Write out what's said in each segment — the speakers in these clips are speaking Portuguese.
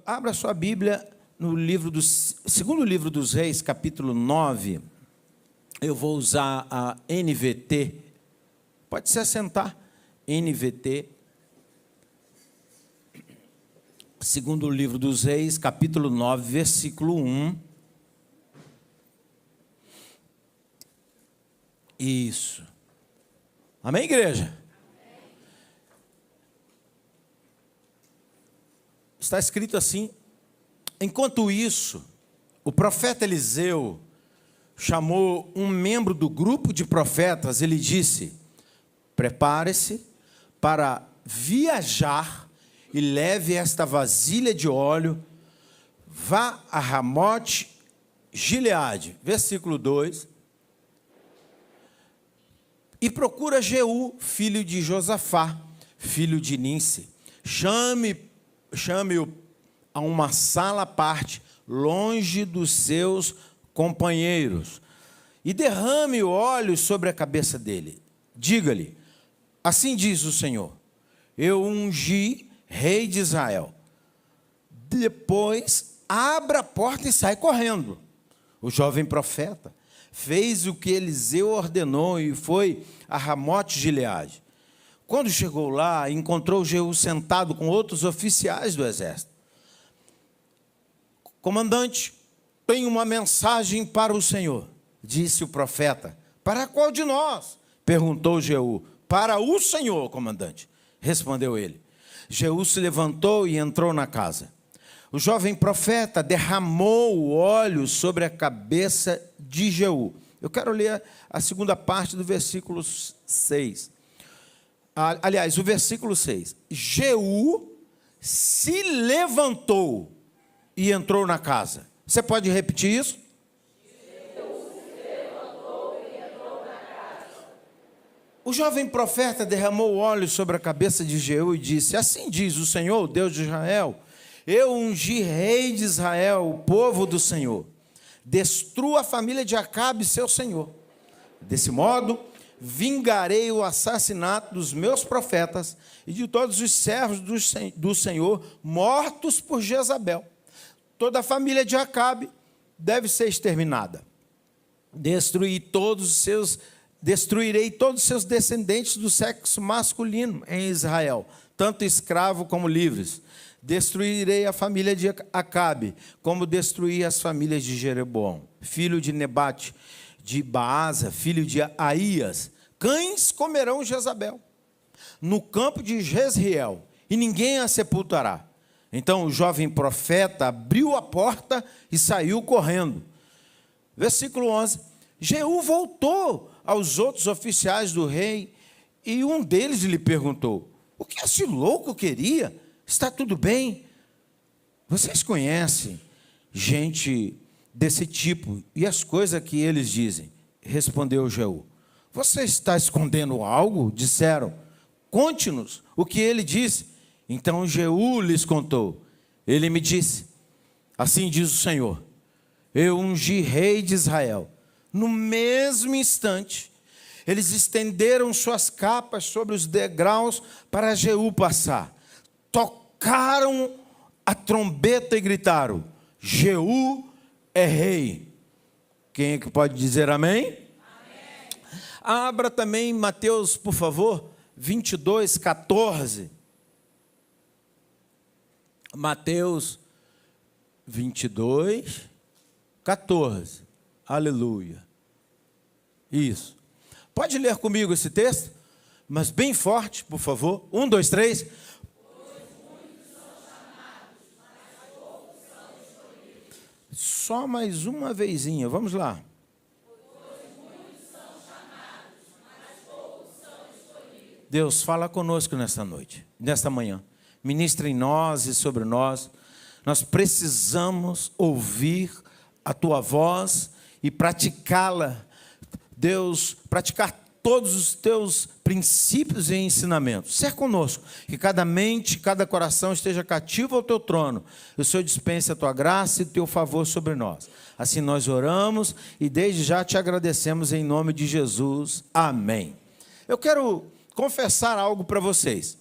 Abra sua Bíblia no segundo livro dos Reis, capítulo 9. Eu vou usar a NVT. Pode se assentar. NVT. Segundo livro dos Reis, capítulo 9, versículo 1. Isso. Amém, igreja? Está escrito assim: enquanto isso, o profeta Eliseu chamou um membro do grupo de profetas. Ele disse: prepare-se para viajar e leve esta vasilha de óleo, vá a Ramote Gileade, versículo 2, e procura Jeú, filho de Josafá, filho de Ninsi. Chame-o a uma sala à parte, longe dos seus companheiros, e derrame o óleo sobre a cabeça dele. Diga-lhe: assim diz o Senhor, eu ungi rei de Israel. Depois, abra a porta e sai correndo. O jovem profeta fez o que Eliseu ordenou e foi a Ramote Gileade. Quando chegou lá, encontrou Jeú sentado com outros oficiais do exército. Comandante, tenho uma mensagem para o Senhor, disse o profeta. Para qual de nós? Perguntou Jeú. Para o Senhor, comandante, respondeu ele. Jeú se levantou e entrou na casa. O jovem profeta derramou o óleo sobre a cabeça de Jeú. Eu quero ler a segunda parte do versículo 6. Aliás, o versículo 6. Jeú se levantou e entrou na casa. Você pode repetir isso? O jovem profeta derramou óleo sobre a cabeça de Jeú e disse: assim diz o Senhor, Deus de Israel, eu ungi rei de Israel, o povo do Senhor. Destrua a família de Acabe, seu senhor. Desse modo, vingarei o assassinato dos meus profetas e de todos os servos do Senhor mortos por Jezabel. Toda a família de Acabe deve ser exterminada. Destruirei todos os seus descendentes do sexo masculino em Israel, tanto escravo como livres. Destruirei a família de Acabe, como destruí as famílias de Jeroboão, filho de Nebate, de Baasa, filho de Aías. Cães comerão Jezabel no campo de Jezreel, e ninguém a sepultará. Então o jovem profeta abriu a porta e saiu correndo. Versículo 11. Jeú voltou aos outros oficiais do rei, e um deles lhe perguntou: o que esse louco queria? Está tudo bem? Vocês conhecem gente desse tipo e as coisas que eles dizem? Respondeu Jeú: você está escondendo algo? Disseram: conte-nos o que ele disse. Então Jeú lhes contou. Ele me disse: assim diz o Senhor, eu ungi rei de Israel. No mesmo instante, eles estenderam suas capas sobre os degraus para Jeú passar. Tocaram a trombeta e gritaram: Jeú é rei. Quem é que pode dizer amém? Amém. Abra também Mateus, por favor, 22, 14. Mateus 22, 14. Aleluia. Isso. Pode ler comigo esse texto? Mas bem forte, por favor. 1, 2, 3. Só mais uma vezinha. Vamos lá. Deus, fala conosco nesta noite, nesta manhã. Ministra em nós e sobre nós. Nós precisamos ouvir a tua voz e praticá-la. Deus, praticar todos os teus princípios e ensinamentos. Ser conosco, que cada mente, cada coração esteja cativo ao teu trono. O Senhor dispense a tua graça e o teu favor sobre nós. Assim nós oramos e desde já te agradecemos em nome de Jesus. Amém. Eu quero confessar algo para vocês.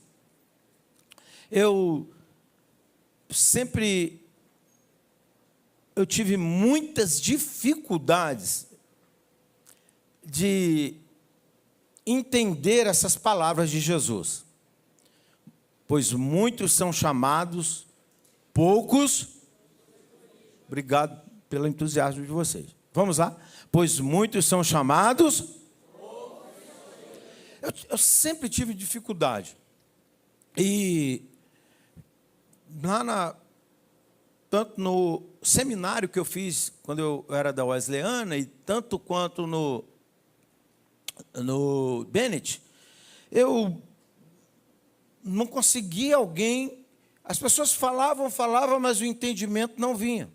Eu eu tive muitas dificuldades de entender essas palavras de Jesus. Pois muitos são chamados, poucos... Obrigado pelo entusiasmo de vocês. Vamos lá? Pois muitos são chamados... Eu sempre tive dificuldade. E tanto no seminário que eu fiz quando eu era da Wesleyana, e tanto quanto no Bennett, eu não conseguia alguém... As pessoas falavam, mas o entendimento não vinha.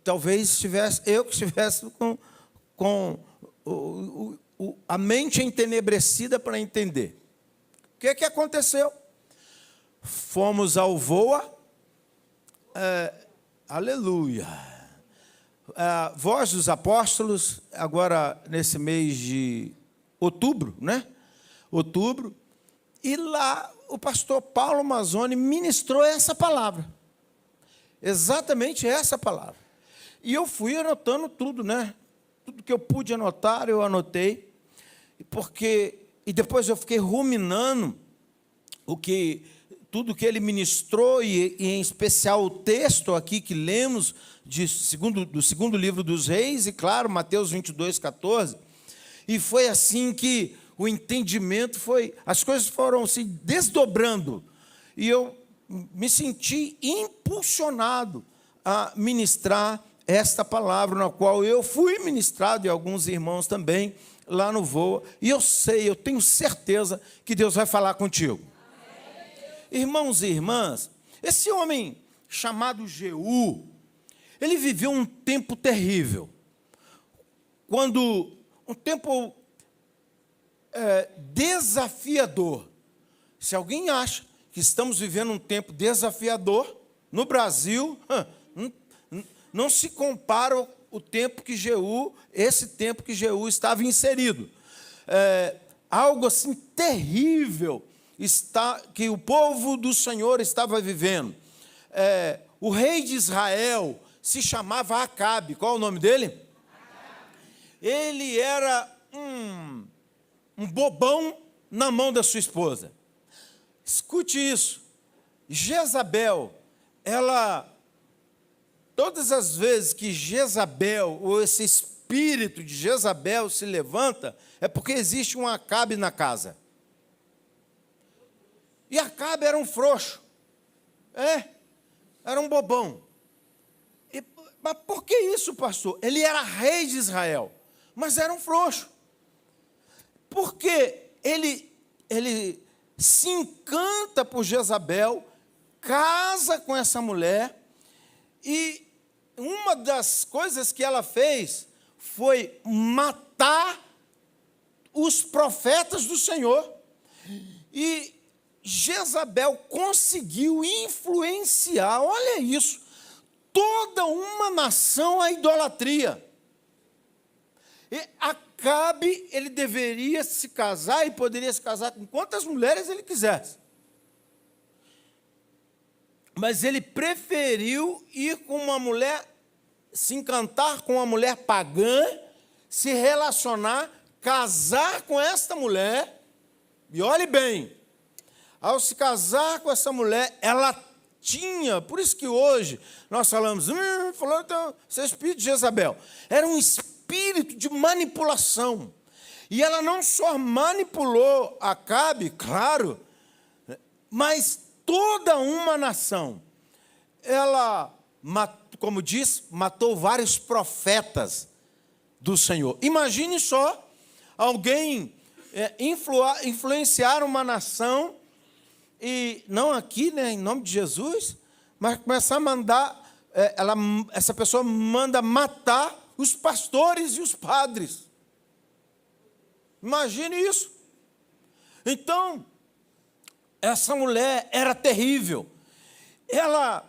Talvez eu que estivesse com a mente entenebrecida para entender. O que aconteceu? Fomos ao VOA, aleluia, Voz dos Apóstolos, agora nesse mês de outubro, né? Outubro, e lá o pastor Paulo Mazzoni ministrou essa palavra, exatamente essa palavra. E eu fui anotando tudo, né? Tudo que eu pude anotar, eu anotei, e depois eu fiquei ruminando tudo que ele ministrou, e em especial o texto aqui que lemos do segundo livro dos Reis, e claro, Mateus 22, 14, e foi assim que o entendimento as coisas foram se desdobrando, e eu me senti impulsionado a ministrar esta palavra, na qual eu fui ministrado, e alguns irmãos também, lá no VOA, e eu tenho certeza que Deus vai falar contigo. Irmãos e irmãs, esse homem chamado Jeú, ele viveu um tempo terrível. Um tempo desafiador. Se alguém acha que estamos vivendo um tempo desafiador, no Brasil, não se compara esse tempo que Jeú estava inserido. Algo assim terrível que o povo do Senhor estava vivendo. O rei de Israel se chamava Acabe. Qual é o nome dele? Acabe. Ele era um bobão na mão da sua esposa. Escute isso. Jezabel, todas as vezes que Jezabel, ou esse espírito de Jezabel se levanta, é porque existe um Acabe na casa. E Acabe era um frouxo. Era um bobão. Mas por que isso, pastor? Ele era rei de Israel, mas era um frouxo. Porque ele se encanta por Jezabel, casa com essa mulher, e uma das coisas que ela fez foi matar os profetas do Senhor. E Jezabel conseguiu influenciar, olha isso, toda uma nação à idolatria. E Acabe, ele deveria se casar, e poderia se casar com quantas mulheres ele quisesse. Mas ele preferiu ir com uma mulher, se encantar com uma mulher pagã, se relacionar, casar com esta mulher, e olhe bem, ao se casar com essa mulher, ela tinha, por isso que hoje nós falamos, falando então, esse espírito de Jezabel, era um espírito de manipulação, e ela não só manipulou Acabe, claro, mas toda uma nação. Ela, como diz, matou vários profetas do Senhor. Imagine só, alguém influenciar uma nação, e não aqui, né, em nome de Jesus, mas começar a mandar, essa pessoa manda matar os pastores e os padres. Imagine isso. Então, essa mulher era terrível. Ela,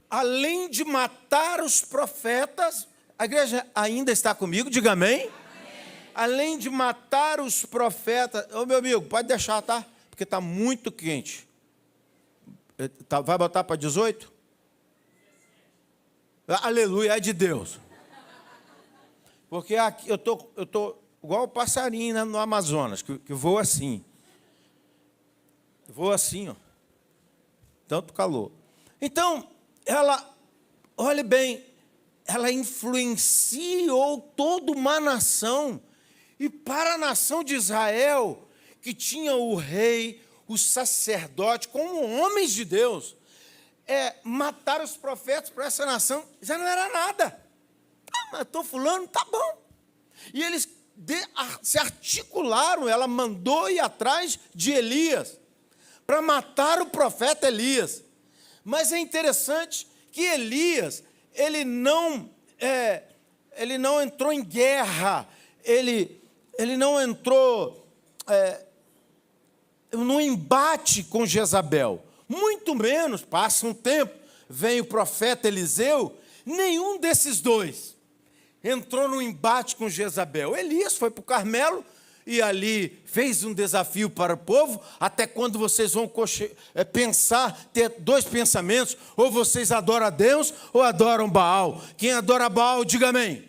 além de matar os profetas, a igreja ainda está comigo, diga amém. Amém. Além de matar os profetas, meu amigo, pode deixar, tá? Porque está muito quente. Vai botar para 18? Aleluia, é de Deus. Porque aqui eu tô igual o passarinho, né, no Amazonas, que voa assim. Voa assim, ó. Tanto calor. Então, olhe bem, ela influenciou toda uma nação. E para a nação de Israel, que tinha o rei, o sacerdote, como homens de Deus, matar os profetas para essa nação já não era nada. Matou fulano, tá bom. E eles se articularam, ela mandou ir atrás de Elias, para matar o profeta Elias. Mas é interessante que Elias, ele não entrou em guerra, ele não entrou no embate com Jezabel. Muito menos, passa um tempo, vem o profeta Eliseu, nenhum desses dois entrou no embate com Jezabel. Elias foi para o Carmelo e ali fez um desafio para o povo, até quando vocês vão ter dois pensamentos, ou vocês adoram a Deus ou adoram Baal. Quem adora Baal, diga amém.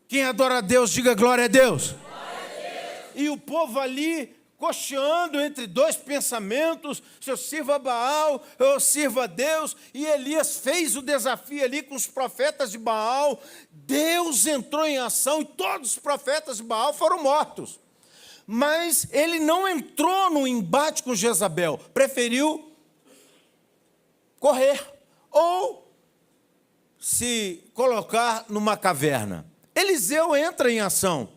Quem adora a Deus, diga glória a Deus. Glória a Deus. E o povo ali cocheando entre dois pensamentos, se eu sirvo a Baal, eu sirvo a Deus, e Elias fez o desafio ali com os profetas de Baal, Deus entrou em ação e todos os profetas de Baal foram mortos. Mas ele não entrou no embate com Jezabel, preferiu correr ou se colocar numa caverna. Eliseu entra em ação,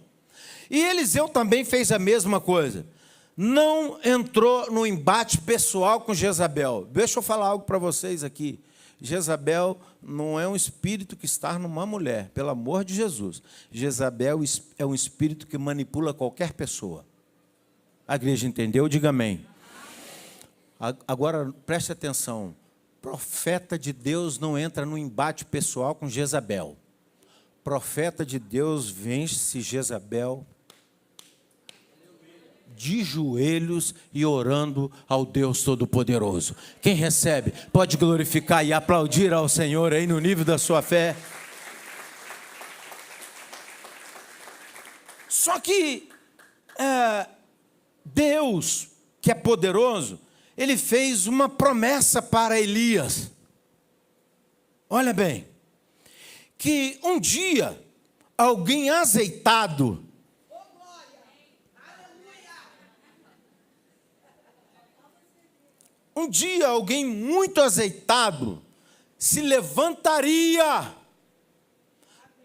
e Eliseu também fez a mesma coisa. Não entrou no embate pessoal com Jezabel. Deixa eu falar algo para vocês aqui. Jezabel não é um espírito que está numa mulher, pelo amor de Jesus. Jezabel é um espírito que manipula qualquer pessoa. A igreja entendeu? Diga amém. Agora, preste atenção. Profeta de Deus não entra no embate pessoal com Jezabel. Profeta de Deus vence Jezabel de joelhos e orando ao Deus Todo-Poderoso. Quem recebe pode glorificar e aplaudir ao Senhor aí no nível da sua fé. Só que Deus, que é poderoso, ele fez uma promessa para Elias. Olha bem, que um dia alguém azeitado, um dia alguém muito azeitado se levantaria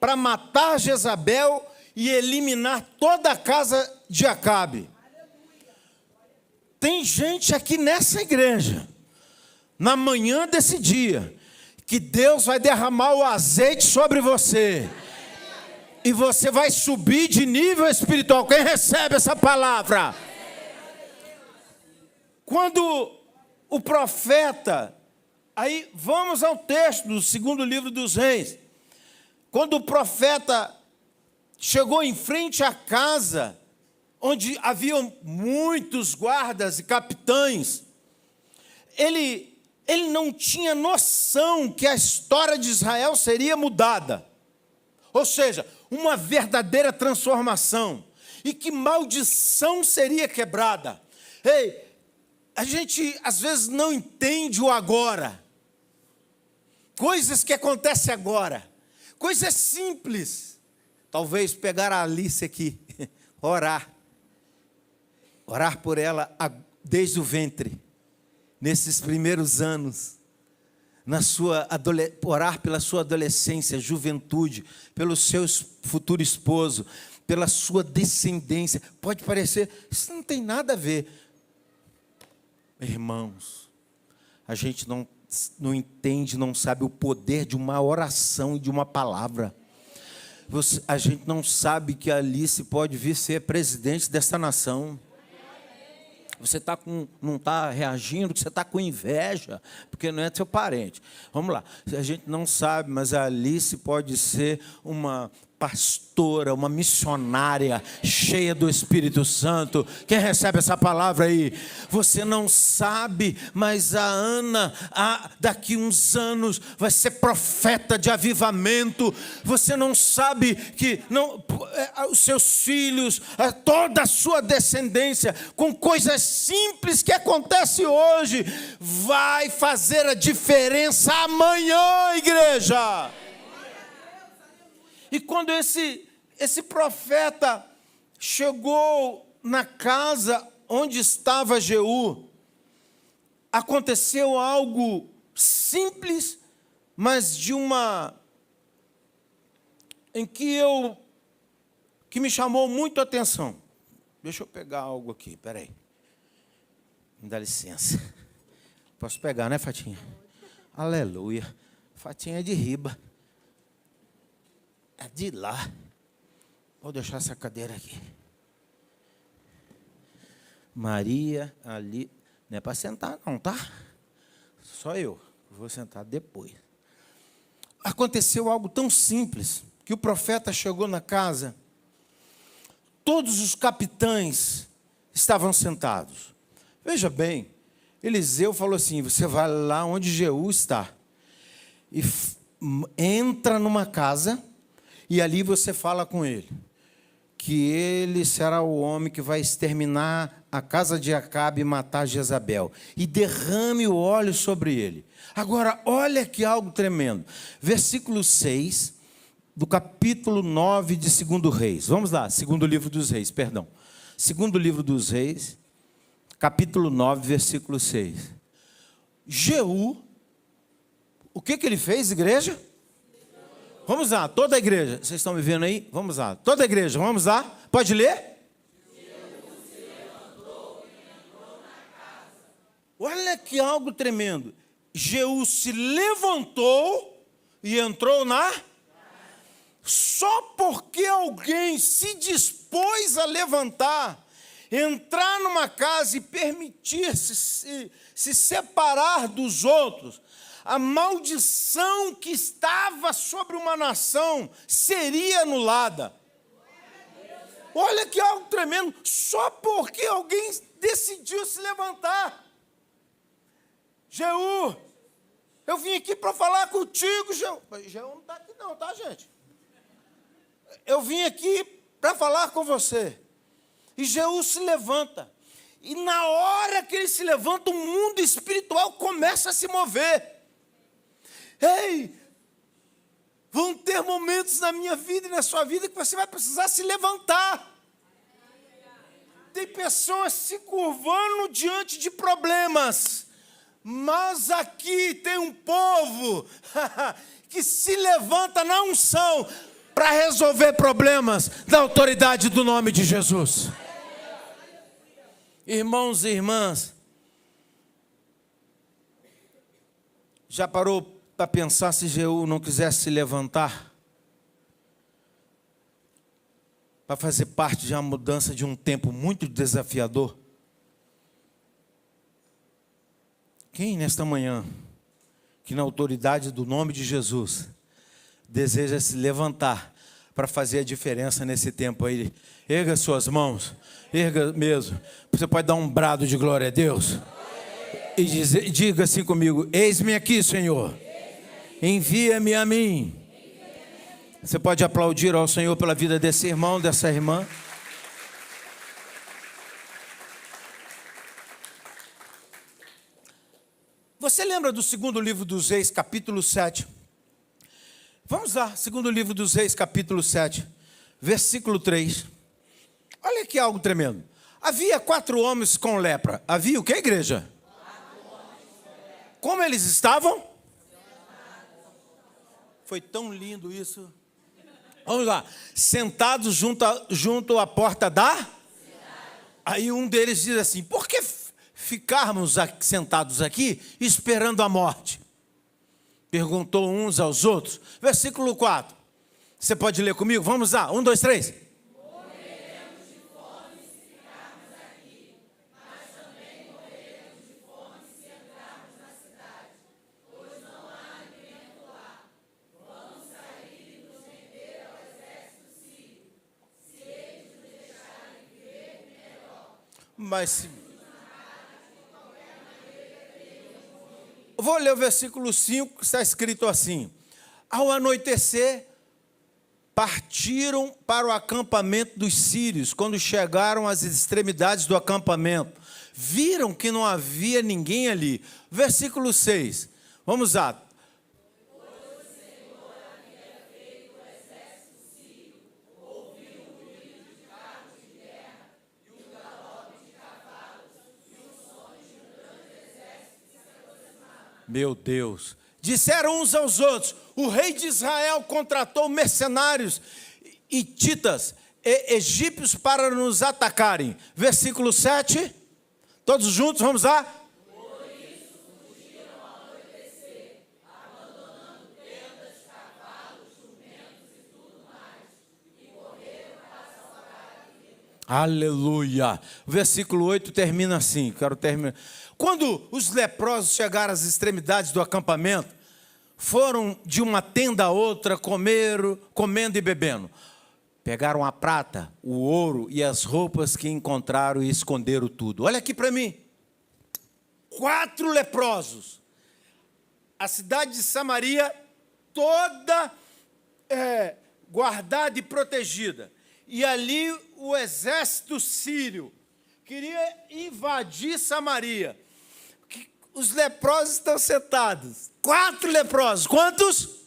para matar Jezabel e eliminar toda a casa de Acabe. Tem gente aqui nessa igreja, na manhã desse dia, que Deus vai derramar o azeite sobre você. E você vai subir de nível espiritual. Quem recebe essa palavra? Quando o profeta, aí vamos ao texto do segundo livro dos Reis. Quando o profeta chegou em frente à casa, onde haviam muitos guardas e capitães, ele não tinha noção que a história de Israel seria mudada. Ou seja, uma verdadeira transformação. E que maldição seria quebrada. Ei, a gente às vezes não entende o agora. Coisas que acontecem agora. Coisas simples. Talvez pegar a Alice aqui, orar. Orar por ela desde o ventre. Nesses primeiros anos. Orar pela sua adolescência, juventude, pelo seu futuro esposo, pela sua descendência. Pode parecer, isso não tem nada a ver. Irmãos, a gente não entende, não sabe o poder de uma oração e de uma palavra. A gente não sabe que a Alice pode vir ser presidente dessa nação. Você não está reagindo, você está com inveja, porque não é seu parente. Vamos lá, a gente não sabe, mas a Alice pode ser uma pastora, uma missionária cheia do Espírito Santo. Quem recebe essa palavra aí? Você não sabe, mas a Ana, daqui uns anos, vai ser profeta de avivamento. Você não sabe que os seus filhos, toda a sua descendência, com coisas simples que acontecem hoje, vai fazer a diferença amanhã, igreja. E quando esse profeta chegou na casa onde estava Jeú, aconteceu algo simples, mas que me chamou muito a atenção. Deixa eu pegar algo aqui, peraí. Me dá licença. Posso pegar, né, Fatinha? Aleluia. Fatinha é de riba. É de lá. Vou deixar essa cadeira aqui. Maria, ali. Não é para sentar não, tá? Só eu. Vou sentar depois. Aconteceu algo tão simples, que o profeta chegou na casa. Todos os capitães estavam sentados. Veja bem, Eliseu falou assim, você vai lá onde Jeú está. E entra numa casa. E ali você fala com ele, que ele será o homem que vai exterminar a casa de Acabe e matar Jezabel. E derrame o óleo sobre ele. Agora, olha que algo tremendo. Versículo 6, do capítulo 9 de 2 Reis. Vamos lá, segundo livro dos Reis, perdão. Segundo livro dos Reis, capítulo 9, versículo 6. Jeú, o que ele fez, igreja? Vamos lá, toda a igreja. Vocês estão me vendo aí? Vamos lá, toda a igreja, vamos lá. Pode ler? Olha que algo tremendo. Jeú se levantou e entrou na... Só porque alguém se dispôs a levantar, entrar numa casa e permitir-se se separar dos outros, a maldição que estava sobre uma nação seria anulada. Olha que algo tremendo, só porque alguém decidiu se levantar. Jeú, eu vim aqui para falar contigo, Jeú. Jeú não está aqui não, tá, gente? Eu vim aqui para falar com você. E Jeú se levanta. E na hora que ele se levanta, o mundo espiritual começa a se mover. Ei, vão ter momentos na minha vida e na sua vida que você vai precisar se levantar. Tem pessoas se curvando diante de problemas, mas aqui tem um povo que se levanta na unção para resolver problemas na autoridade do nome de Jesus. Irmãos e irmãs, já parou para pensar se Jeú não quisesse se levantar para fazer parte de uma mudança de um tempo muito desafiador? Quem nesta manhã, que na autoridade do nome de Jesus, deseja se levantar para fazer a diferença nesse tempo aí? Erga suas mãos, erga mesmo. Você pode dar um brado de glória a Deus e diga assim comigo: eis-me aqui, Senhor. Envia-me a mim. Você pode aplaudir ao Senhor pela vida desse irmão, dessa irmã. Você lembra do segundo livro dos Reis, capítulo 7? Vamos lá, segundo livro dos Reis, capítulo 7, versículo 3. Olha que algo tremendo. Havia 4 homens com lepra. Havia o que, igreja? Como eles estavam? Foi tão lindo isso. Vamos lá. Sentados junto à porta da cidade. Aí um deles diz assim: por que ficarmos sentados aqui esperando a morte? Perguntou uns aos outros. Versículo 4. Você pode ler comigo? Vamos lá. 1, 2, 3. Morreremos de fome se ficarmos aqui, mas também morreremos de fome se entrarmos na cidade, pois não há alimento lá. Vamos sair e nos render ao exército Mas vou ler o versículo 5, que está escrito assim: ao anoitecer, partiram para o acampamento dos sírios. Quando chegaram às extremidades do acampamento, viram que não havia ninguém ali. Versículo 6, vamos lá. Meu Deus. Disseram uns aos outros: o rei de Israel contratou mercenários hititas e egípcios para nos atacarem. Versículo 7. Todos juntos, vamos lá. Por isso fugiram ao anoitecer, abandonando tendas, cavalos, jumentos e tudo mais, e correram para salvar a vida. Aleluia. Versículo 8 termina assim. Quero terminar. Quando os leprosos chegaram às extremidades do acampamento, foram de uma tenda a outra, comendo e bebendo. Pegaram a prata, o ouro e as roupas que encontraram e esconderam tudo. Olha aqui para mim. 4 leprosos. A cidade de Samaria toda guardada e protegida. E ali o exército sírio queria invadir Samaria. Os leprosos estão sentados. 4 leprosos. Quantos? 4.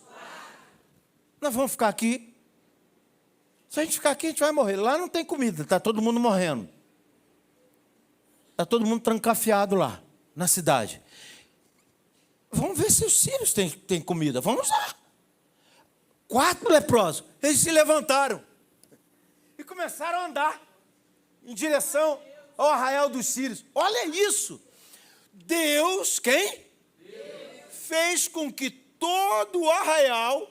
Nós vamos ficar aqui. Se a gente ficar aqui, a gente vai morrer. Lá não tem comida, está todo mundo morrendo. Está todo mundo trancafiado lá, na cidade. Vamos ver se os sírios têm comida. Vamos lá. 4 leprosos. Eles se levantaram e começaram a andar em direção ao arraial dos sírios. Olha isso. Deus, quem? Deus fez com que todo o arraial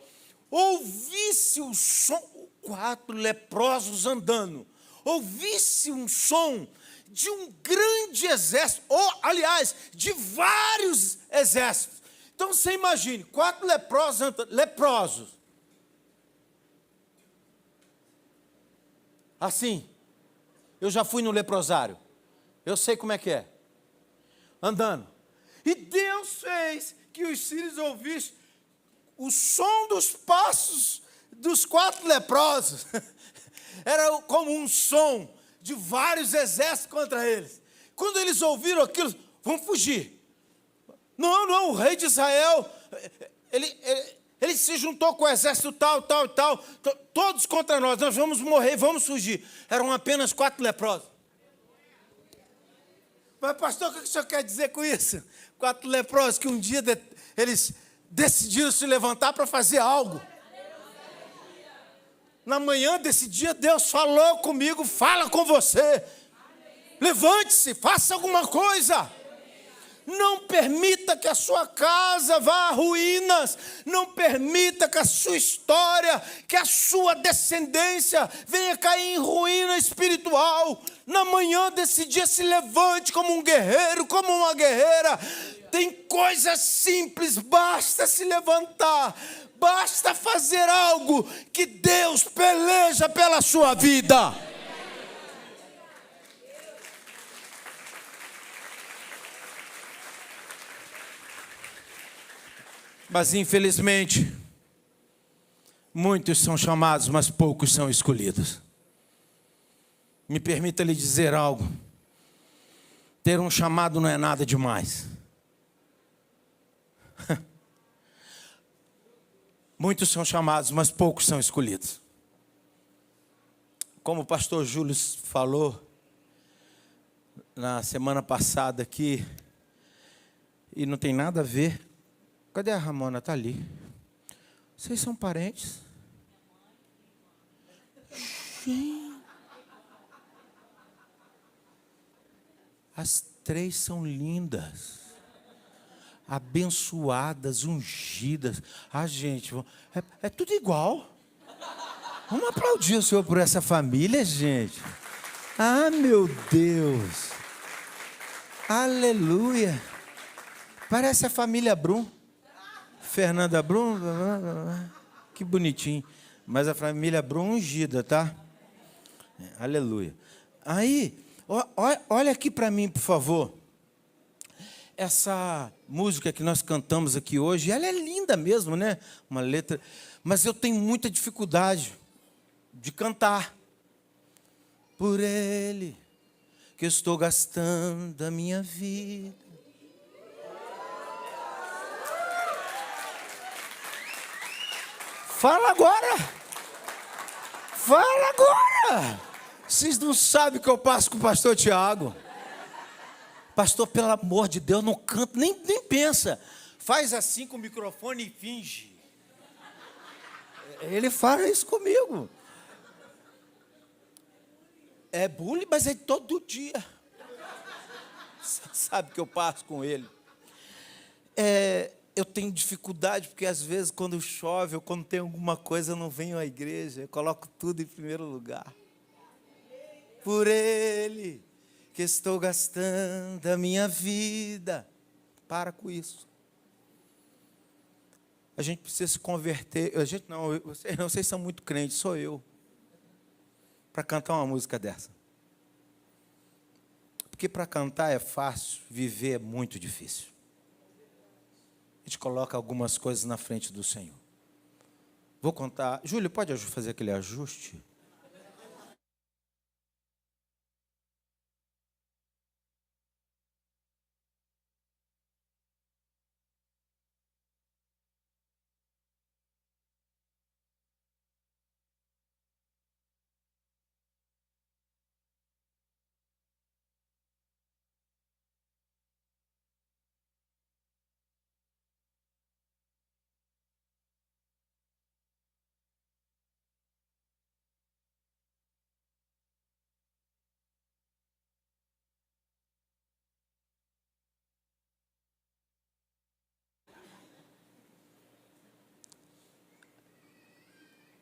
ouvisse o som, 4 leprosos andando, ouvisse um som de um grande exército, ou, aliás, de vários exércitos. Então, você imagine, 4 leprosos andando, leprosos. Assim, eu já fui no leprosário, eu sei como é que é. Andando. E Deus fez que os sírios ouvissem o som dos passos dos 4 leprosos. Era como um som de vários exércitos contra eles. Quando eles ouviram aquilo, vão fugir. Não, o rei de Israel, ele se juntou com o exército tal, todos contra nós vamos morrer, vamos fugir. Eram apenas 4 leprosos. Mas, pastor, o que o senhor quer dizer com isso? 4 leprosos que um dia eles decidiram se levantar para fazer algo. Na manhã desse dia, Deus falou comigo, fala com você. Levante-se, faça alguma coisa. Não permita que a sua casa vá a ruínas. Não permita que a sua história, que a sua descendência venha cair em ruína espiritual. Na manhã desse dia, se levante como um guerreiro, como uma guerreira. Tem coisas simples, basta se levantar. Basta fazer algo que Deus peleja pela sua vida. Mas, infelizmente, muitos são chamados, mas poucos são escolhidos. Me permita lhe dizer algo. Ter um chamado não é nada demais. Muitos são chamados, mas poucos são escolhidos. Como o pastor Júlio falou na semana passada aqui, e não tem nada a ver. Cadê a Ramona? Está ali. Vocês são parentes? Gente. As 3 são lindas. Abençoadas, ungidas. Ah, gente, é tudo igual. Vamos aplaudir o Senhor por essa família, gente. Ah, meu Deus. Aleluia. Parece a família Brum. Fernanda Brum, que bonitinho. Mas a família Brum ungida, tá? Aleluia. Aí, Olha aqui para mim, por favor. Essa música que nós cantamos aqui hoje, ela é linda mesmo, né? Uma letra, mas eu tenho muita dificuldade de cantar. Por ele que eu estou gastando a minha vida. Fala agora! Fala agora! Vocês não sabem o que eu passo com o pastor Tiago. Pastor, pelo amor de Deus, não canta, nem pensa. Faz assim com o microfone e finge. Ele fala isso comigo. É bullying, mas é todo dia. Você sabe que eu passo com ele. Eu tenho dificuldade, porque às vezes quando chove ou quando tem alguma coisa eu não venho à igreja. Eu coloco tudo em primeiro lugar. Por ele que estou gastando a minha vida. Para com isso. A gente precisa se converter. A gente não, vocês são muito crentes, sou eu. Para cantar uma música dessa. Porque para cantar é fácil, viver é muito difícil. A gente coloca algumas coisas na frente do Senhor. Vou contar. Júlio, pode fazer aquele ajuste?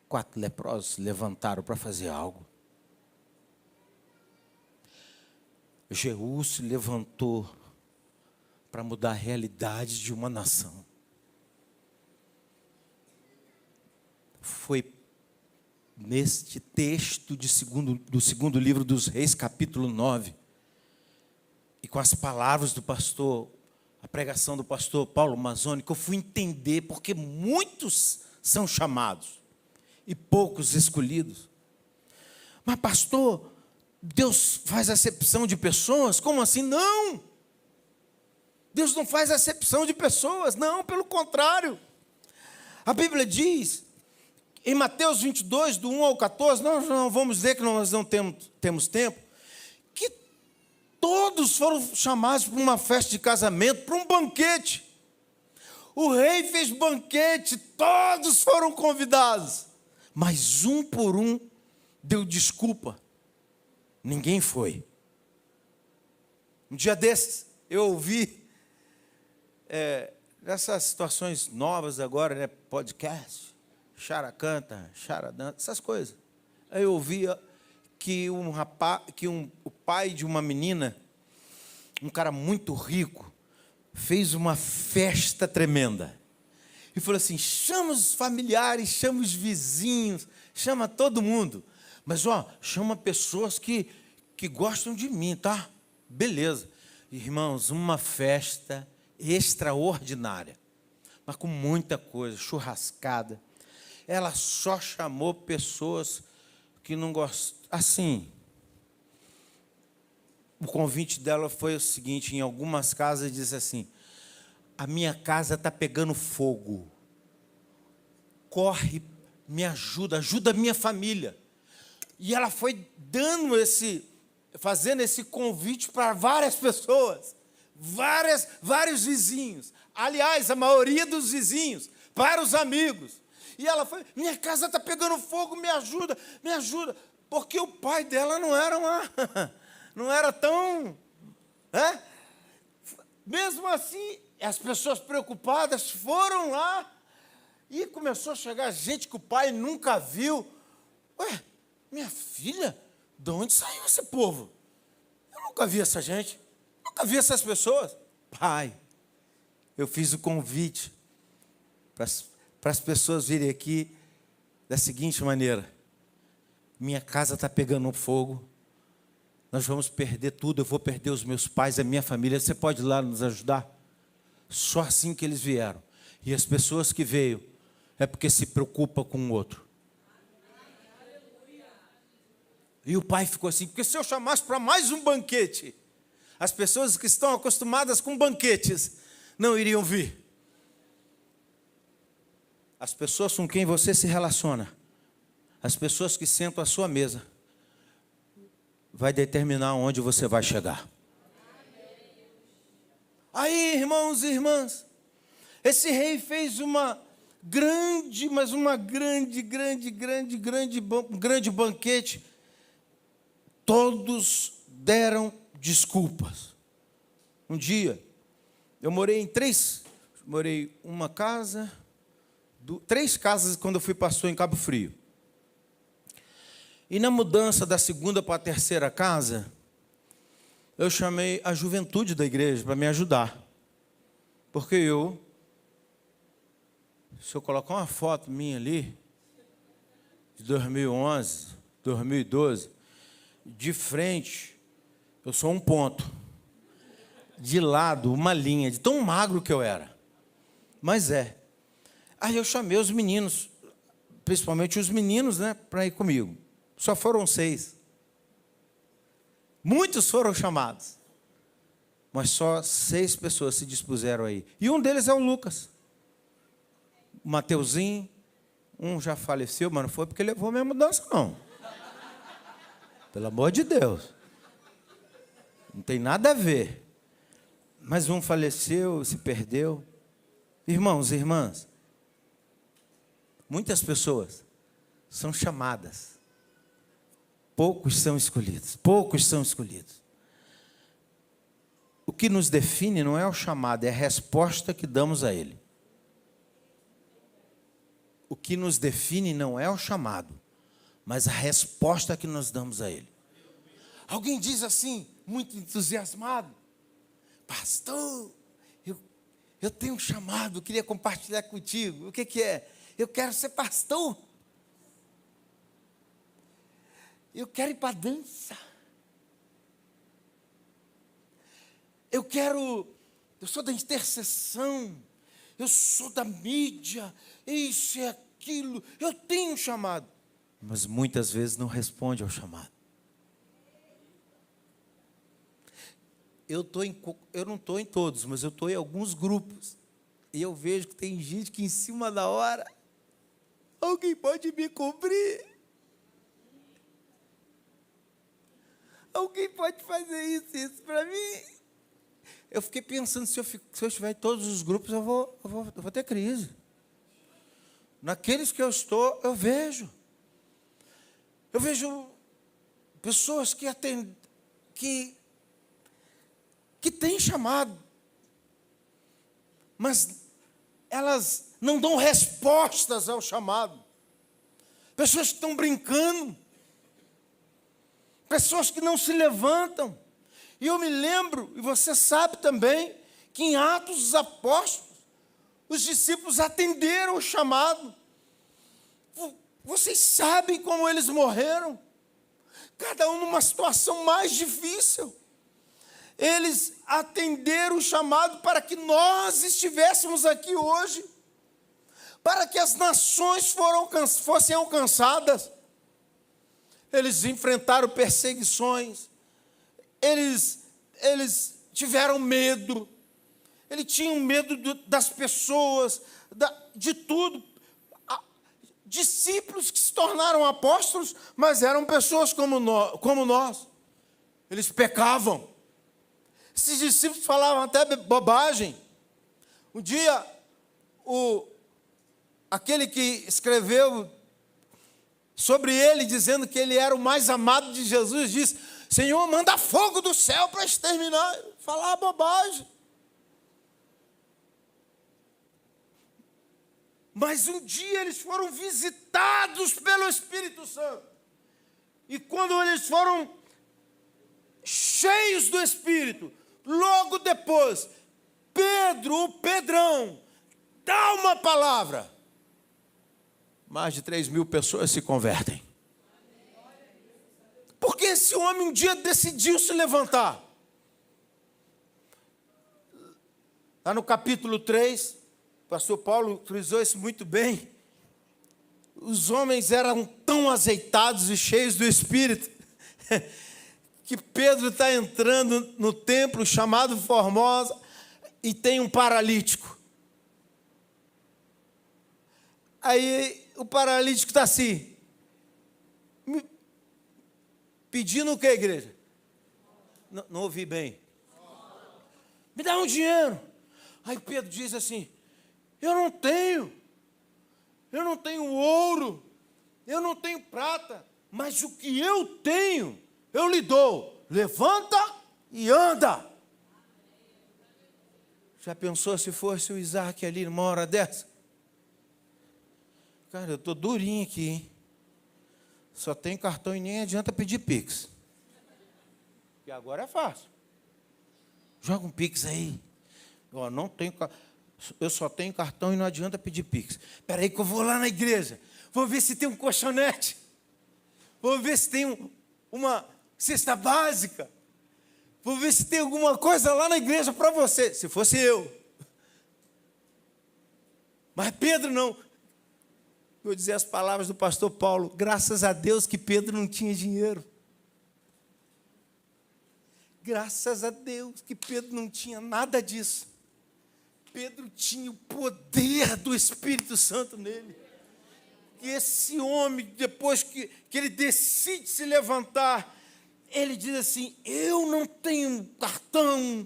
Quatro leprosos se levantaram para fazer algo. Jeú se levantou para mudar a realidade de uma nação. Foi neste texto do segundo livro dos Reis, capítulo 9, e com as palavras do pastor, a pregação do pastor Paulo Mazzoni, que eu fui entender porque muitos são chamados e poucos escolhidos. Mas pastor, Deus faz acepção de pessoas? Como assim? Não! Deus não faz acepção de pessoas, não, pelo contrário. A Bíblia diz, em Mateus 22, do 1 ao 14, nós não vamos dizer que nós não temos tempo, que todos foram chamados para uma festa de casamento, para um banquete. O rei fez banquete, todos foram convidados. Mas um por um deu desculpa. Ninguém foi. Um dia desses, eu ouvi, nessas situações novas agora, né, podcast, chara canta, chara dança, essas coisas. Aí eu ouvia que o pai de uma menina, um cara muito rico, fez uma festa tremenda. E falou assim, chama os familiares, chama os vizinhos, chama todo mundo. Mas, chama pessoas que gostam de mim, tá? Beleza. Irmãos, uma festa extraordinária. Mas com muita coisa, churrascada. Ela só chamou pessoas que não gostam. Assim, o convite dela foi o seguinte, em algumas casas diz assim, a minha casa está pegando fogo. Corre, me ajuda, ajuda a minha família. E ela foi fazendo esse convite para várias pessoas, vários vizinhos. Aliás, a maioria dos vizinhos, para os amigos. E ela foi, minha casa está pegando fogo, me ajuda. Porque o pai dela não era tão... Mesmo assim, as pessoas preocupadas foram lá e começou a chegar gente que o pai nunca viu. Ué, minha filha, de onde saiu esse povo? Eu nunca vi essa gente, nunca vi essas pessoas. Pai, eu fiz o convite para as pessoas virem aqui da seguinte maneira. Minha casa está pegando fogo nós vamos perder tudo, eu vou perder os meus pais, a minha família, você pode ir lá nos ajudar? Só assim que eles vieram. E as pessoas que veio, é porque se preocupa com o outro. E o pai ficou assim, porque se eu chamasse para mais um banquete, as pessoas que estão acostumadas com banquetes, não iriam vir. As pessoas com quem você se relaciona, as pessoas que sentam à sua mesa, vai determinar onde você vai chegar. Aí, irmãos e irmãs, esse rei fez uma grande, mas uma grande banquete. Todos deram desculpas. Um dia, eu morei uma casa, três casas quando eu fui pastor em Cabo Frio. E na mudança da segunda para a terceira casa, eu chamei a juventude da igreja para me ajudar. Porque se eu colocar uma foto minha ali, de 2011, 2012, de frente, eu sou um ponto. De lado, uma linha, de tão magro que eu era. Mas é. Aí eu chamei os meninos, principalmente os meninos, né, para ir comigo. Só foram 6. Muitos foram chamados. Mas só 6 pessoas se dispuseram aí. E um deles é o Lucas. O Mateuzinho. Um já faleceu, mas não foi porque levou a minha mudança, não. Pelo amor de Deus. Não tem nada a ver. Mas um faleceu, se perdeu. Irmãos e irmãs, muitas pessoas são chamadas. Poucos são escolhidos. Poucos são escolhidos. O que nos define não é o chamado, é a resposta que damos a ele. O que nos define não é o chamado, mas a resposta que nós damos a ele. Alguém diz assim, muito entusiasmado: pastor, eu tenho um chamado, queria compartilhar contigo. O que é? Eu quero ser pastor. Eu quero ir para a dança. Eu sou da intercessão, eu sou da mídia, isso e aquilo. Eu tenho um chamado. Mas muitas vezes não responde ao chamado. Eu não estou em todos, mas eu estou em alguns grupos. E eu vejo que tem gente que em cima da hora, alguém pode me cobrir? Alguém pode fazer isso para mim? Eu fiquei pensando, se eu estiver em todos os grupos, eu vou ter crise. Naqueles que eu estou, eu vejo. Eu vejo pessoas que têm chamado, mas elas não dão respostas ao chamado. Pessoas que estão brincando. Pessoas que não se levantam. E eu me lembro, e você sabe também, que em Atos dos Apóstolos, os discípulos atenderam o chamado. Vocês sabem como eles morreram? Cada um numa situação mais difícil. Eles atenderam o chamado para que nós estivéssemos aqui hoje, para que as nações fossem alcançadas. Eles enfrentaram perseguições, eles tiveram medo, eles tinham medo das pessoas, de tudo. Discípulos que se tornaram apóstolos, mas eram pessoas como nós. Eles pecavam. Esses discípulos falavam até bobagem. Um dia, aquele que escreveu sobre ele, dizendo que ele era o mais amado de Jesus, disse: Senhor, manda fogo do céu para exterminar. Falar bobagem. Mas um dia eles foram visitados pelo Espírito Santo. E quando eles foram cheios do Espírito, logo depois, o Pedrão, dá uma palavra. Mais de 3.000 pessoas se convertem. Porque esse homem um dia decidiu se levantar. Lá no capítulo 3, o pastor Paulo frisou isso muito bem. Os homens eram tão azeitados e cheios do Espírito, que Pedro está entrando no templo chamado Formosa e tem um paralítico. Aí o paralítico está assim, pedindo o que, igreja? Não ouvi bem. Me dá um dinheiro. Aí Pedro diz assim, eu não tenho ouro, eu não tenho prata, mas o que eu tenho, eu lhe dou. Levanta e anda. Já pensou se fosse o Isaac ali numa hora dessa? Cara, eu estou durinho aqui, hein? Só tem cartão e nem adianta pedir Pix. Porque agora é fácil. Joga um Pix aí. Eu só tenho cartão e não adianta pedir Pix. Espera aí que eu vou lá na igreja. Vou ver se tem um colchonete. Vou ver se tem uma cesta básica. Vou ver se tem alguma coisa lá na igreja para você. Se fosse eu. Mas Pedro não. Vou dizer as palavras do pastor Paulo. Graças a Deus que Pedro não tinha dinheiro. Graças a Deus que Pedro não tinha nada disso. Pedro tinha o poder do Espírito Santo nele. E esse homem, depois que ele decide se levantar, ele diz assim, eu não tenho cartão,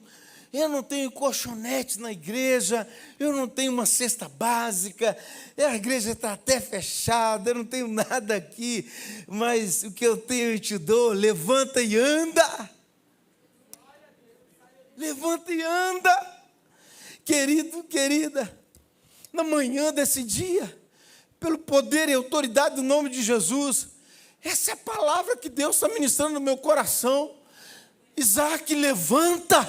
eu não tenho colchonete na igreja, eu não tenho uma cesta básica, a igreja está até fechada, eu não tenho nada aqui, mas o que eu tenho eu te dou, levanta e anda. Levanta e anda. Querido, querida, na manhã desse dia, pelo poder e autoridade do nome de Jesus, essa é a palavra que Deus está ministrando no meu coração. Isaac, levanta.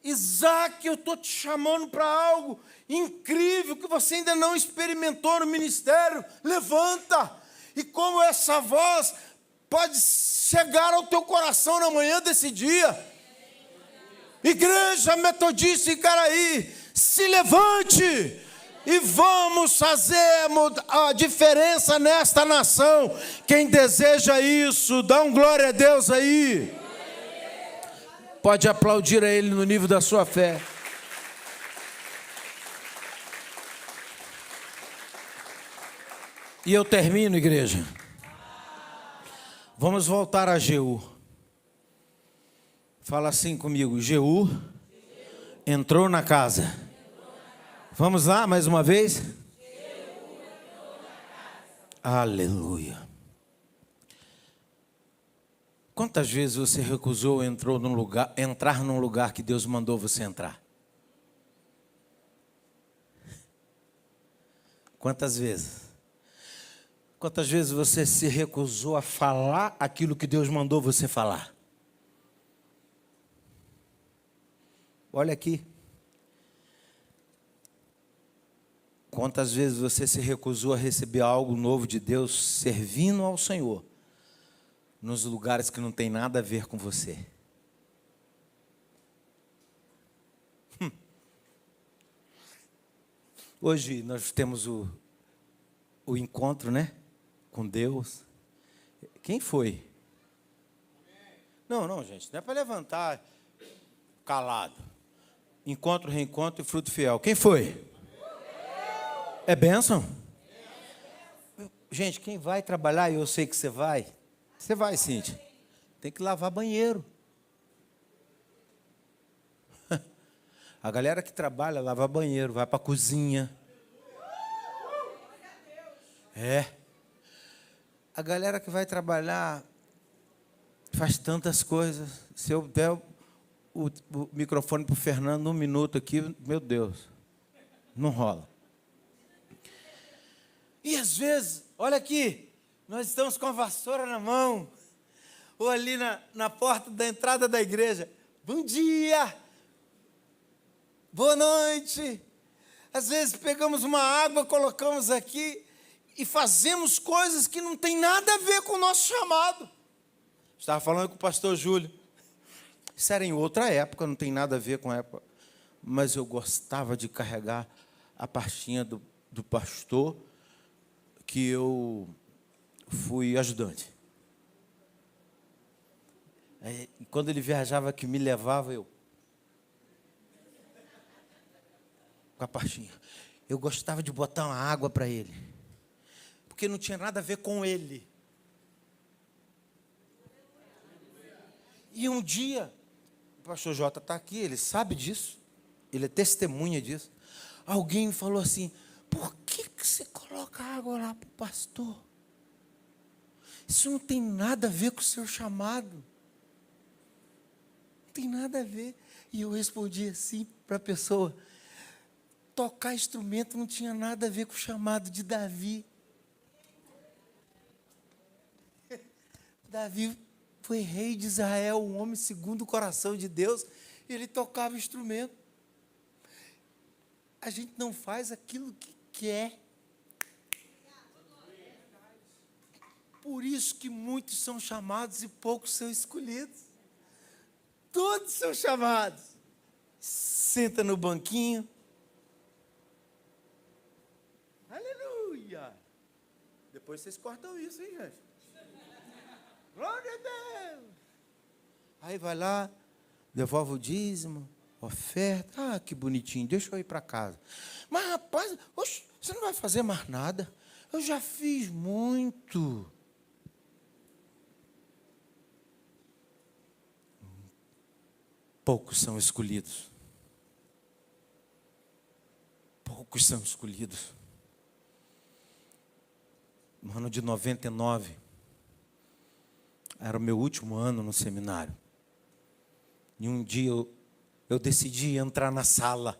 Isaac, eu estou te chamando para algo incrível que você ainda não experimentou no ministério. Levanta. E como essa voz pode chegar ao teu coração na manhã desse dia? Igreja Metodista em Caraí, se levante e vamos fazer a diferença nesta nação. Quem deseja isso, dá um glória a Deus aí. Pode aplaudir a Ele no nível da sua fé. E eu termino, igreja. Vamos voltar a Jeú. Fala assim comigo, Jeú entrou na casa. Vamos lá, mais uma vez? Aleluia. Quantas vezes você recusou entrar num lugar que Deus mandou você entrar? Quantas vezes? Quantas vezes você se recusou a falar aquilo que Deus mandou você falar? Olha aqui. Quantas vezes você se recusou a receber algo novo de Deus, servindo ao Senhor, nos lugares que não tem nada a ver com você? Hoje nós temos o encontro, né? Com Deus. Quem foi? Não, gente, não é para levantar calado. Encontro, reencontro e fruto fiel. Quem foi? É bênção? Gente, quem vai trabalhar, eu sei que você vai. Você vai, Cíntia. Tem que lavar banheiro. A galera que trabalha, lava banheiro, vai para a cozinha. É. A galera que vai trabalhar faz tantas coisas. Se eu der o microfone para o Fernando 1 minuto aqui, meu Deus, não rola. E às vezes, olha aqui, nós estamos com a vassoura na mão, ou ali na porta da entrada da igreja. Bom dia! Boa noite! Às vezes pegamos uma água, colocamos aqui e fazemos coisas que não tem nada a ver com o nosso chamado. Estava falando com o pastor Júlio. Isso era em outra época, não tem nada a ver com a época. Mas eu gostava de carregar a pastinha do pastor, que eu fui ajudante. Aí, quando ele viajava, que me levava, eu com a pastinha. Eu gostava de botar uma água para ele, porque não tinha nada a ver com ele. E um dia, o pastor Jota está aqui, ele sabe disso, ele é testemunha disso. Alguém me falou assim: por que você coloca água lá para o pastor? Isso não tem nada a ver com o seu chamado. Não tem nada a ver. E eu respondi assim para a pessoa: tocar instrumento não tinha nada a ver com o chamado de Davi. Davi foi rei de Israel, um homem segundo o coração de Deus. Ele tocava instrumento. A gente não faz aquilo que quer. Por isso que muitos são chamados e poucos são escolhidos. Todos são chamados. Senta no banquinho. Aleluia. Depois vocês cortam isso, hein, gente? Glória a Deus. Aí vai lá, devolve o dízimo, oferta. Ah, que bonitinho, deixa eu ir para casa. Mas, rapaz, oxe, você não vai fazer mais nada. Eu já fiz muito. Poucos são escolhidos. Poucos são escolhidos. No ano de 99, era o meu último ano no seminário. E um dia eu decidi entrar na sala.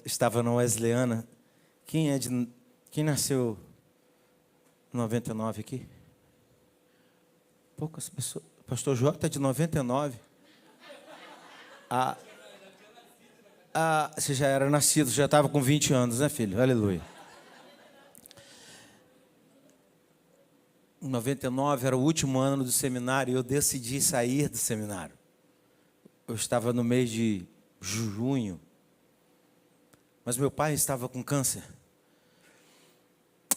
Estava na Wesleyana. Quem nasceu em 99 aqui? Poucas pessoas. Pastor Jota é de 99. Você já era nascido, já estava com 20 anos, né, filho? Aleluia. Em 99 era o último ano do seminário e eu decidi sair do seminário. Eu estava no mês de junho, mas meu pai estava com câncer.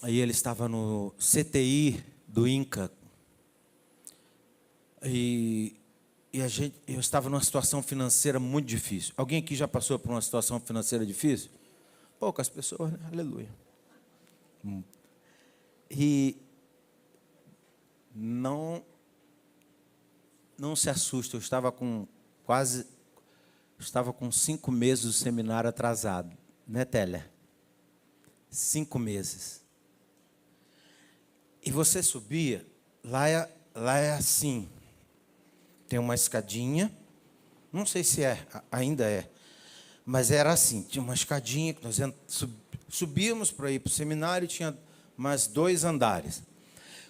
Aí ele estava no CTI do INCA. E eu estava numa situação financeira muito difícil. Alguém aqui já passou por uma situação financeira difícil? Poucas pessoas, né? Aleluia. E não se assuste, eu estava com 5 meses do seminário atrasado, né, Télia? 5 meses. E você subia, lá é assim, tem uma escadinha, não sei se ainda é, mas era assim, tinha uma escadinha que nós subíamos para ir para o seminário e tinha mais 2 andares.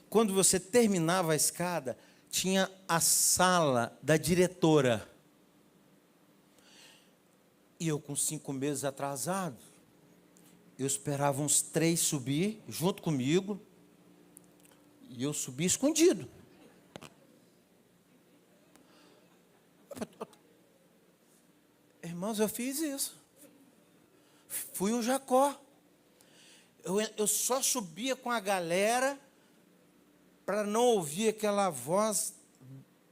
Quando você terminava a escada, tinha a sala da diretora. E eu, com 5 meses atrasado, eu esperava uns 3 subir junto comigo, e eu subi escondido. Irmãos, eu fiz isso. Fui um Jacó. Eu só subia com a galera para não ouvir aquela voz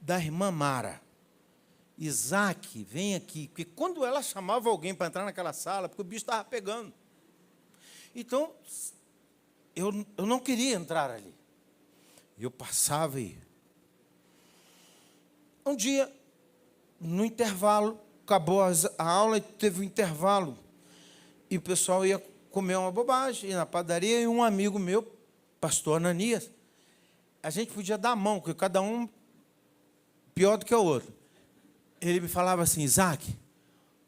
da irmã Mara. Isaac, vem aqui. Porque quando ela chamava alguém para entrar naquela sala, porque o bicho estava pegando. Então, eu não queria entrar ali. Eu passava e... Um dia, no intervalo, acabou a aula e teve um intervalo. E o pessoal ia comer uma bobagem, ia na padaria, e um amigo meu, pastor Ananias, a gente podia dar a mão, porque cada um pior do que o outro. Ele me falava assim: Isaac,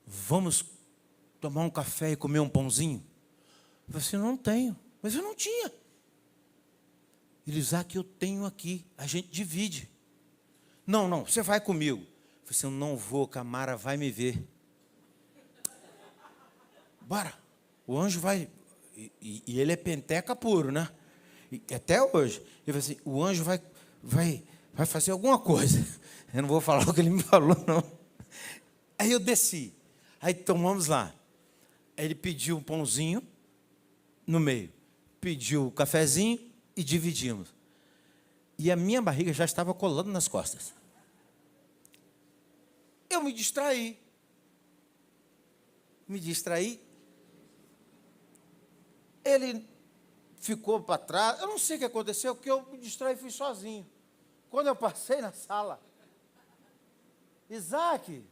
vamos tomar um café e comer um pãozinho? Eu falei assim: não tenho. Mas eu não tinha. Ele: Isaac, eu tenho aqui, a gente divide. Não, você vai comigo. Eu falei assim: eu não vou, que a Mara vai me ver. Bora. O anjo vai... E ele é penteca puro, né? E até hoje. Ele falou assim, o anjo vai fazer alguma coisa. Eu não vou falar o que ele me falou, não. Aí eu desci. Aí tomamos lá. Aí ele pediu um pãozinho no meio. Pediu o cafezinho e dividimos. E a minha barriga já estava colando nas costas. Eu me distraí. Ele ficou para trás. Eu não sei o que aconteceu, porque eu me distraí e fui sozinho. Quando eu passei na sala, Isaac,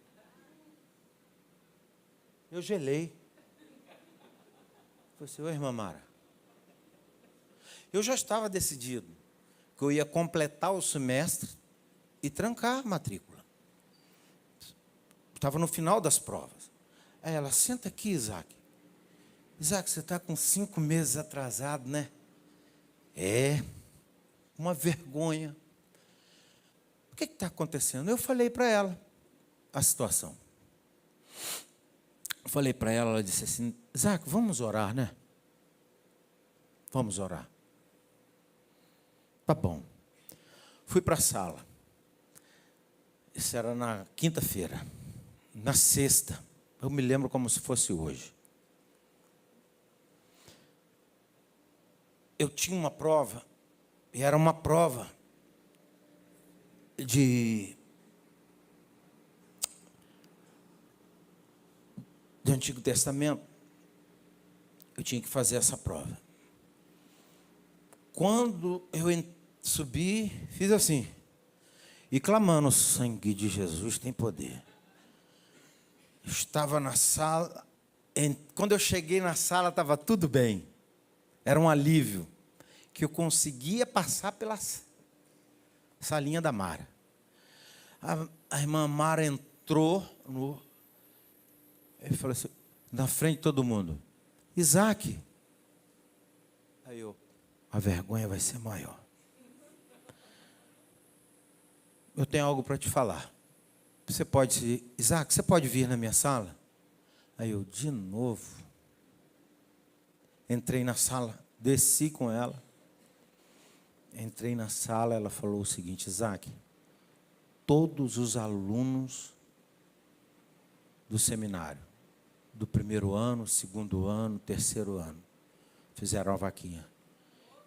eu gelei. Falei assim, oi, irmã Mara. Eu já estava decidido que eu ia completar o semestre e trancar a matrícula. Estava no final das provas. Aí ela, senta aqui, Isaac. Isaac, você está com 5 meses atrasado, né? É, uma vergonha. O que está acontecendo? Eu falei para ela a situação. Eu falei para ela, ela disse assim, Isaac, vamos orar, né? Vamos orar. Tá bom. Fui para a sala. Isso era na quinta-feira. Na sexta, eu me lembro como se fosse hoje. Eu tinha uma prova, e era uma prova do Antigo Testamento. Eu tinha que fazer essa prova. Quando eu subi, fiz assim, e clamando, o sangue de Jesus tem poder. Eu estava na sala, quando eu cheguei na sala, estava tudo bem. Era um alívio, que eu conseguia passar pela salinha da Mara. A irmã Mara entrou ele falou assim, na frente de todo mundo, Isaac. Aí a vergonha vai ser maior. Eu tenho algo para te falar. Isaac, você pode vir na minha sala? Aí eu, de novo, entrei na sala, desci com ela. Entrei na sala, ela falou o seguinte, Isaac, todos os alunos do seminário, do primeiro ano, segundo ano, terceiro ano, fizeram a vaquinha.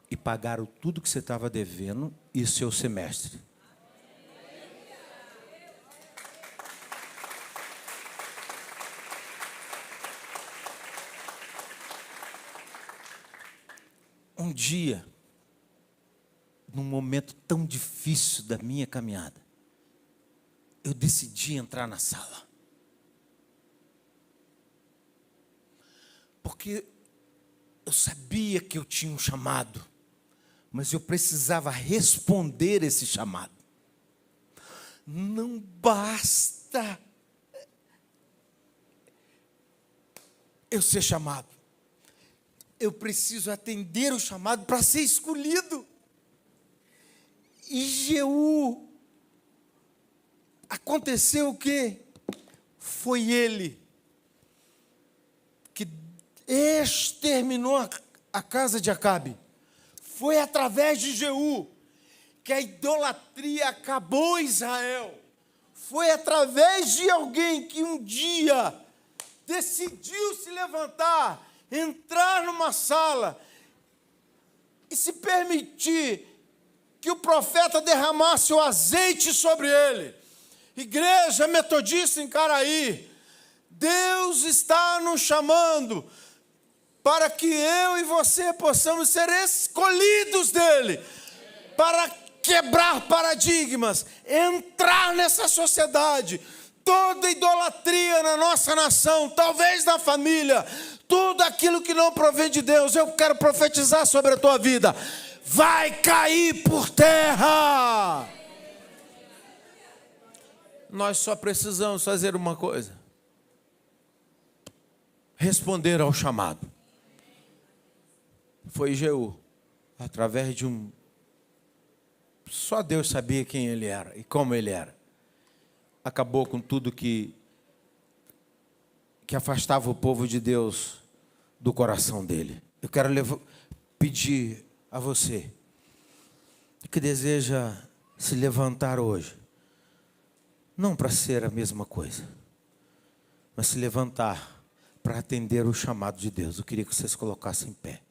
E pagaram tudo que você estava devendo e o seu semestre. Um dia, num momento tão difícil da minha caminhada, eu decidi entrar na sala. Porque eu sabia que eu tinha um chamado, mas eu precisava responder esse chamado. Não basta eu ser chamado. Eu preciso atender o chamado para ser escolhido. E Jeú, aconteceu o quê? Foi ele que exterminou a casa de Acabe. Foi através de Jeú que a idolatria acabou em Israel. Foi através de alguém que um dia decidiu se levantar, entrar numa sala e se permitir que o profeta derramasse o azeite sobre ele. Igreja Metodista em Caraí, Deus está nos chamando para que eu e você possamos ser escolhidos dele, para quebrar paradigmas, entrar nessa sociedade. Toda idolatria na nossa nação, talvez na família, tudo aquilo que não provém de Deus, eu quero profetizar sobre a tua vida, vai cair por terra. Nós só precisamos fazer uma coisa: responder ao chamado. Foi Jeú, através de só Deus sabia quem ele era e como ele era. Acabou com tudo que afastava o povo de Deus do coração dele. Eu quero pedir a você que deseja se levantar hoje, não para ser a mesma coisa, mas se levantar para atender o chamado de Deus. Eu queria que vocês colocassem em pé.